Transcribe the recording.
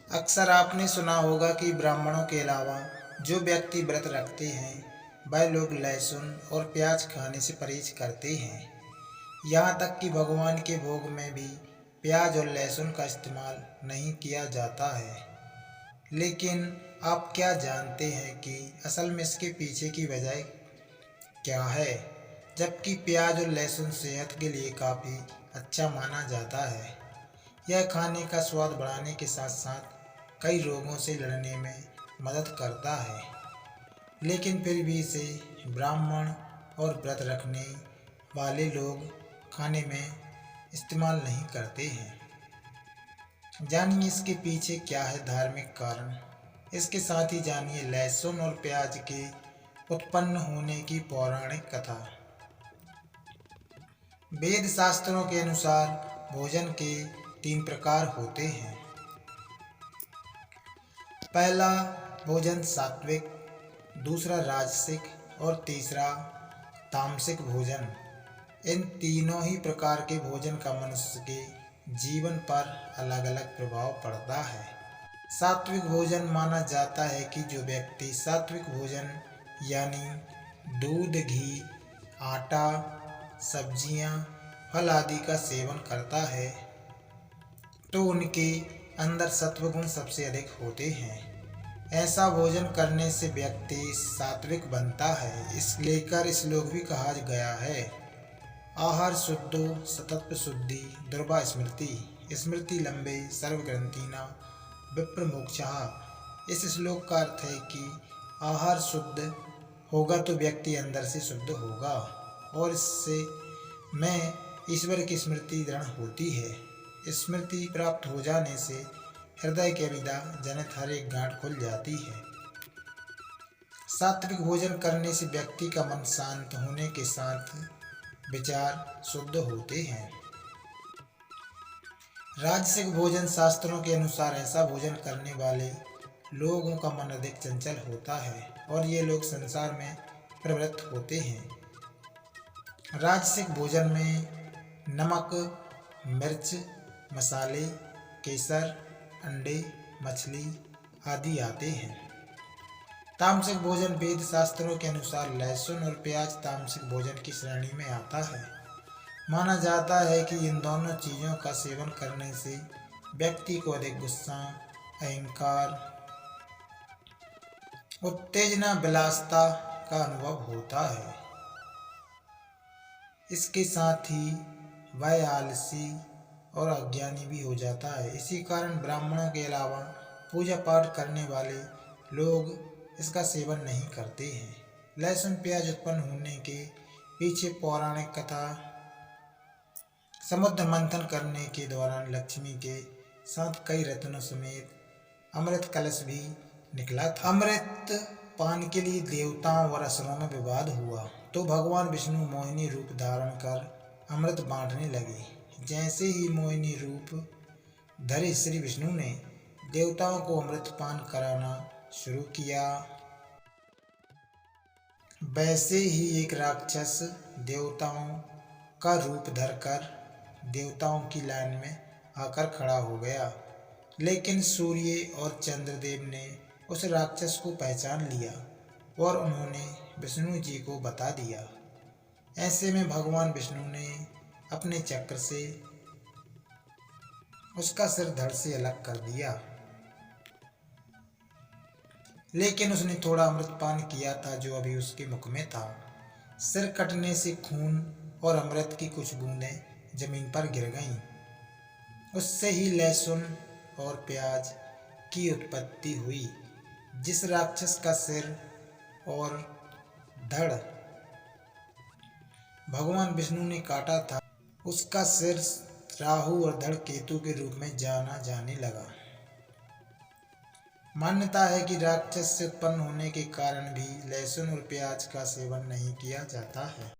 अक्सर आपने सुना होगा कि ब्राह्मणों के अलावा जो व्यक्ति व्रत रखते हैं वह लोग लहसुन और प्याज खाने से परहेज करते हैं। यहाँ तक कि भगवान के भोग में भी प्याज और लहसुन का इस्तेमाल नहीं किया जाता है। लेकिन आप क्या जानते हैं कि असल में इसके पीछे की वजह क्या है? जबकि प्याज और लहसुन सेहत के लिए काफ़ी अच्छा माना जाता है। यह खाने का स्वाद बढ़ाने के साथ साथ कई रोगों से लड़ने में मदद करता है, लेकिन फिर भी इसे ब्राह्मण और व्रत रखने वाले लोग खाने में इस्तेमाल नहीं करते हैं। जानिए इसके पीछे क्या है धार्मिक कारण। इसके साथ ही जानिए लहसुन और प्याज के उत्पन्न होने की पौराणिक कथा। वेद शास्त्रों के अनुसार भोजन के 3 प्रकार होते हैं। पहला भोजन सात्विक, दूसरा राजसिक और तीसरा तामसिक भोजन। इन तीनों ही प्रकार के भोजन का मनुष्य के जीवन पर अलग अलग प्रभाव पड़ता है। सात्विक भोजन माना जाता है कि जो व्यक्ति सात्विक भोजन यानी दूध, घी, आटा, सब्जियां, फल आदि का सेवन करता है तो उनके अंदर सत्वगुण सबसे अधिक होते हैं। ऐसा भोजन करने से व्यक्ति सात्विक बनता है। इस लेकर श्लोक भी कहा गया है, आहार शुद्धो सतत्व शुद्धि दुर्वा स्मृति स्मृति लंबे सर्वग्रंथिना विप्र मोक्षः। इस श्लोक का अर्थ है कि आहार शुद्ध होगा तो व्यक्ति अंदर से शुद्ध होगा और इससे में ईश्वर की स्मृति दृढ़ होती है। स्मृति प्राप्त हो जाने से हृदय के अभिदा जनित हर एक गांठ खुल जाती है। सात्विक भोजन करने से व्यक्ति का मन शांत होने के साथ विचार शुद्ध होते हैं। राजसिक भोजन शास्त्रों के अनुसार ऐसा भोजन करने वाले लोगों का मन अधिक चंचल होता है और ये लोग संसार में प्रवृत्त होते हैं। राजसिक भोजन में नमक, मिर्च, मसाले, केसर, अंडे, मछली आदि आते हैं। तामसिक भोजन वेद शास्त्रों के अनुसार लहसुन और प्याज तामसिक भोजन की श्रेणी में आता है। माना जाता है कि इन दोनों चीज़ों का सेवन करने से व्यक्ति को अधिक गुस्सा, अहंकार, उत्तेजना, विलासिता का अनुभव होता है। इसके साथ ही वह आलसी और अज्ञानी भी हो जाता है। इसी कारण ब्राह्मणों के अलावा पूजा पाठ करने वाले लोग इसका सेवन नहीं करते हैं। लहसुन प्याज उत्पन्न होने के पीछे पौराणिक कथा, समुद्र मंथन करने के दौरान लक्ष्मी के साथ कई रत्नों समेत अमृत कलश भी निकला था। अमृत पान के लिए देवताओं और असुरों में विवाद हुआ तो भगवान विष्णु मोहिनी रूप धारण कर अमृत बांटने लगे। जैसे ही मोहिनी रूप धरे श्री विष्णु ने देवताओं को अमृत पान कराना शुरू किया, वैसे ही एक राक्षस देवताओं का रूप धरकर देवताओं की लाइन में आकर खड़ा हो गया। लेकिन सूर्य और चंद्रदेव ने उस राक्षस को पहचान लिया और उन्होंने विष्णु जी को बता दिया। ऐसे में भगवान विष्णु ने अपने चक्र से उसका सिर धड़ से अलग कर दिया। लेकिन उसने थोड़ा अमृत पान किया था जो अभी उसके मुख में था। सिर कटने से खून और अमृत की कुछ बूंदें जमीन पर गिर गईं। उससे ही लहसुन और प्याज की उत्पत्ति हुई। जिस राक्षस का सिर और धड़ भगवान विष्णु ने काटा था, उसका सिर राहु और धड़ केतु के रूप में जाना जाने लगा। मान्यता है कि राक्षस से उत्पन्न होने के कारण भी लहसुन और प्याज का सेवन नहीं किया जाता है।